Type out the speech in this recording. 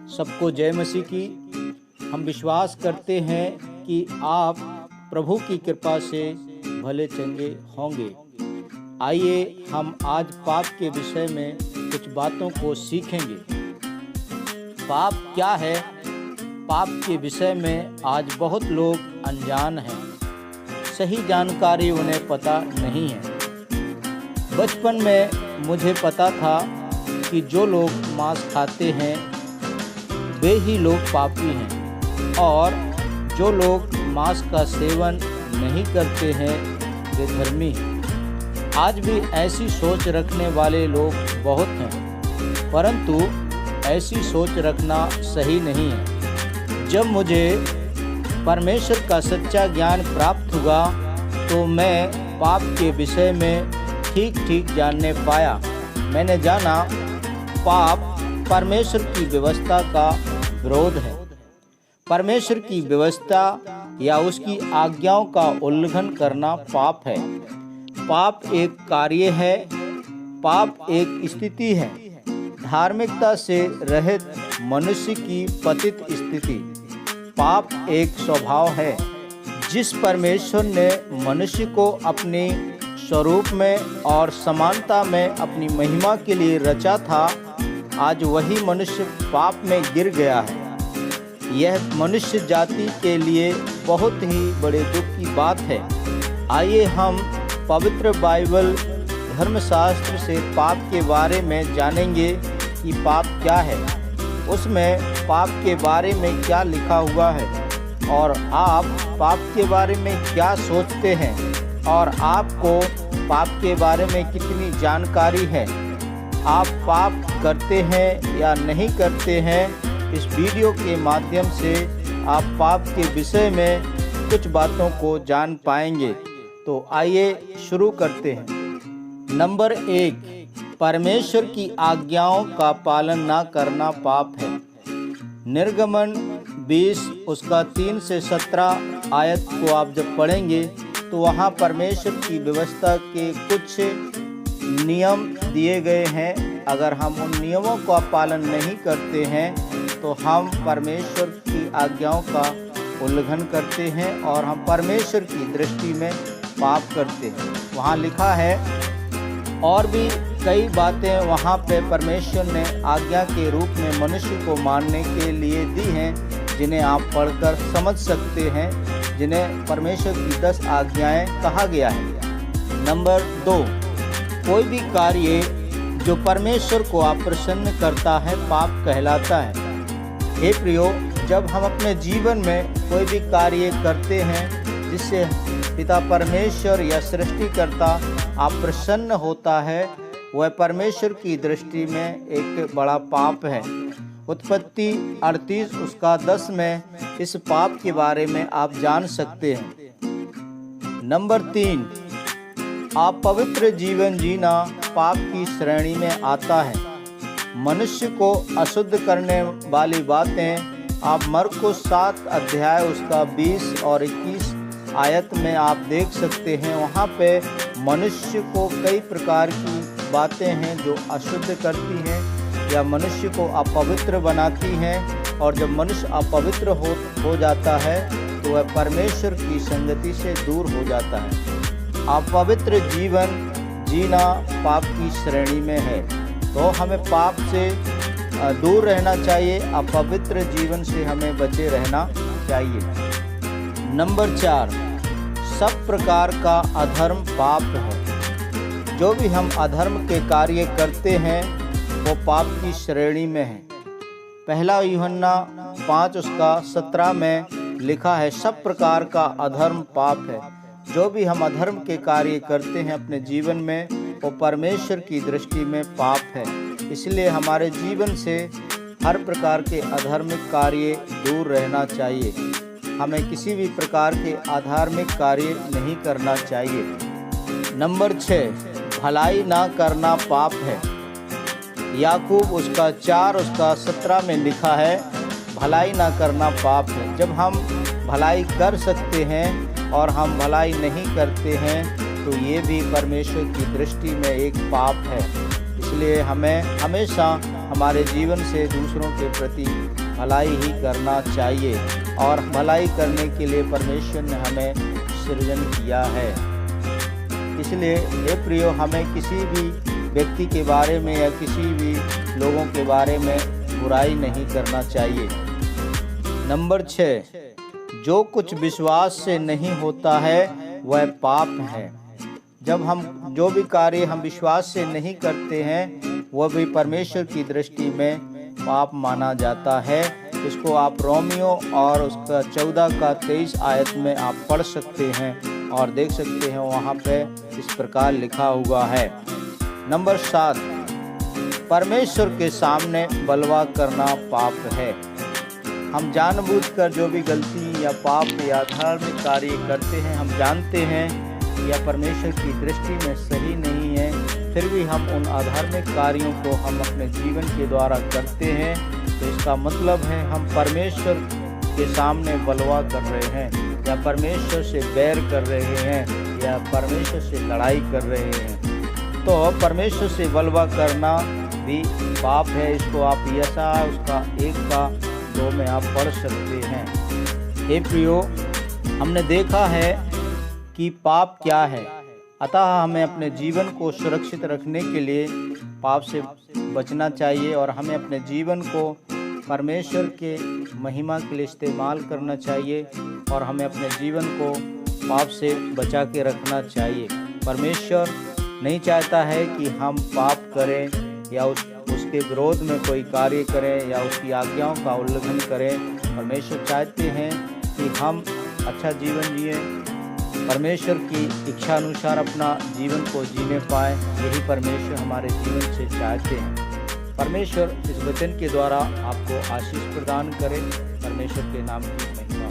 सबको जय मसीह की। हम विश्वास करते हैं कि आप प्रभु की कृपा से भले चंगे होंगे। आइए हम आज पाप के विषय में कुछ बातों को सीखेंगे। पाप क्या है? पाप के विषय में आज बहुत लोग अनजान हैं। सही जानकारी उन्हें पता नहीं है। बचपन में मुझे पता था कि जो लोग मांस खाते हैं वे ही लोग पापी हैं और जो लोग मांस का सेवन नहीं करते हैं वे धर्मी हैं। आज भी ऐसी सोच रखने वाले लोग बहुत हैं, परंतु ऐसी सोच रखना सही नहीं है। जब मुझे परमेश्वर का सच्चा ज्ञान प्राप्त हुआ तो मैं पाप के विषय में ठीक जानने पाया। मैंने जाना पाप परमेश्वर की व्यवस्था का विरोध है। परमेश्वर की व्यवस्था या उसकी आज्ञाओं का उल्लंघन करना पाप है। पाप एक कार्य है, पाप एक स्थिति है, धार्मिकता से रहित मनुष्य की पतित स्थिति। पाप एक स्वभाव है। जिस परमेश्वर ने मनुष्य को अपने स्वरूप में और समानता में अपनी महिमा के लिए रचा था, आज वही मनुष्य पाप में गिर गया है। यह मनुष्य जाति के लिए बहुत ही बड़े दुख की बात है। आइए हम पवित्र बाइबल धर्मशास्त्र से पाप के बारे में जानेंगे कि पाप क्या है, उसमें पाप के बारे में क्या लिखा हुआ है और आप पाप के बारे में क्या सोचते हैं और आपको पाप के बारे में कितनी जानकारी है। आप पाप करते हैं या नहीं करते हैं, इस वीडियो के माध्यम से आप पाप के विषय में कुछ बातों को जान पाएंगे। तो आइए शुरू करते हैं। नंबर 1, परमेश्वर की आज्ञाओं का पालन ना करना पाप है। निर्गमन 20 उसका 3 से 17 आयत को आप जब पढ़ेंगे तो वहाँ परमेश्वर की व्यवस्था के कुछ नियम दिए गए हैं। अगर हम उन नियमों का पालन नहीं करते हैं तो हम परमेश्वर की आज्ञाओं का उल्लंघन करते हैं और हम परमेश्वर की दृष्टि में पाप करते हैं। वहाँ लिखा है और भी कई बातें वहाँ पे परमेश्वर ने आज्ञा के रूप में मनुष्य को मानने के लिए दी हैं, जिन्हें आप पढ़कर समझ सकते हैं, जिन्हें परमेश्वर की 10 आज्ञाएं कहा गया है। नंबर 2, कोई भी कार्य जो परमेश्वर को अप्रसन्न करता है पाप कहलाता है। हे प्रियो, जब हम अपने जीवन में कोई भी कार्य करते हैं जिससे पिता परमेश्वर या सृष्टिकर्ता अप्रसन्न होता है, वह परमेश्वर की दृष्टि में एक बड़ा पाप है। उत्पत्ति 38 उसका 10 में इस पाप के बारे में आप जान सकते हैं। नंबर 3, आप पवित्र जीवन जीना पाप की श्रेणी में आता है। मनुष्य को अशुद्ध करने वाली बातें आप मरकुस 7 अध्याय उसका 20 और 21 आयत में आप देख सकते हैं। वहाँ पे मनुष्य को कई प्रकार की बातें हैं जो अशुद्ध करती हैं या मनुष्य को अपवित्र बनाती हैं, और जब मनुष्य अपवित्र हो जाता है तो वह परमेश्वर की संगति से दूर हो जाता है। अपवित्र जीवन जीना पाप की श्रेणी में है, तो हमें पाप से दूर रहना चाहिए, अपवित्र जीवन से हमें बचे रहना चाहिए। नंबर 4, सब प्रकार का अधर्म पाप है। जो भी हम अधर्म के कार्य करते हैं वो पाप की श्रेणी में है। पहला यूहन्ना 5 उसका 17 में लिखा है, सब प्रकार का अधर्म पाप है। जो भी हम अधर्म के कार्य करते हैं अपने जीवन में वो परमेश्वर की दृष्टि में पाप है। इसलिए हमारे जीवन से हर प्रकार के अधार्मिक कार्य दूर रहना चाहिए। हमें किसी भी प्रकार के अधार्मिक कार्य नहीं करना चाहिए। नंबर 6, भलाई ना करना पाप है। याकूब उसका 4 उसका 17 में लिखा है, भलाई ना करना पाप है। जब हम भलाई कर सकते हैं और हम भलाई नहीं करते हैं तो ये भी परमेश्वर की दृष्टि में एक पाप है। इसलिए हमें हमेशा हमारे जीवन से दूसरों के प्रति भलाई ही करना चाहिए और भलाई करने के लिए परमेश्वर ने हमें सृजन किया है। इसलिए हे प्रियो, हमें किसी भी व्यक्ति के बारे में या किसी भी लोगों के बारे में बुराई नहीं करना चाहिए। नंबर 6, जो कुछ विश्वास से नहीं होता है वह पाप है। जब हम जो भी कार्य हम विश्वास से नहीं करते हैं वह भी परमेश्वर की दृष्टि में पाप माना जाता है। इसको आप रोमियो और उसका 14 का 23 आयत में आप पढ़ सकते हैं और देख सकते हैं, वहाँ पे इस प्रकार लिखा हुआ है। नंबर 7, परमेश्वर के सामने बलवा करना पाप है। हम जानबूझकर जो भी गलती या पाप या धार्मिक कार्य करते हैं, हम जानते हैं या परमेश्वर की दृष्टि में सही नहीं है, फिर भी हम उन अधार्मिक कार्यों को हम अपने जीवन के द्वारा करते हैं, तो इसका मतलब है हम परमेश्वर के सामने बलवा कर रहे हैं या परमेश्वर से बैर कर रहे हैं या परमेश्वर से लड़ाई कर रहे हैं। तो परमेश्वर से बलवा करना भी पाप है। इसको आप यशा उसका 1 का 2 में आप पढ़ सकते हैं। हे प्रियो, हमने देखा है कि पाप क्या है, अतः हमें अपने जीवन को सुरक्षित रखने के लिए पाप से बचना चाहिए और हमें अपने जीवन को परमेश्वर के महिमा के लिए इस्तेमाल करना चाहिए और हमें अपने जीवन को पाप से बचा के रखना चाहिए। परमेश्वर नहीं चाहता है कि हम पाप करें या उसके विरोध में कोई कार्य करें या उसकी आज्ञाओं का उल्लंघन करें। परमेश्वर चाहते हैं कि हम अच्छा जीवन जिए, परमेश्वर की इच्छा अनुसार अपना जीवन को जीने पाएँ। यही परमेश्वर हमारे जीवन से चाहते हैं। परमेश्वर इस वचन के द्वारा आपको आशीष प्रदान करे। परमेश्वर के नाम की महिमा।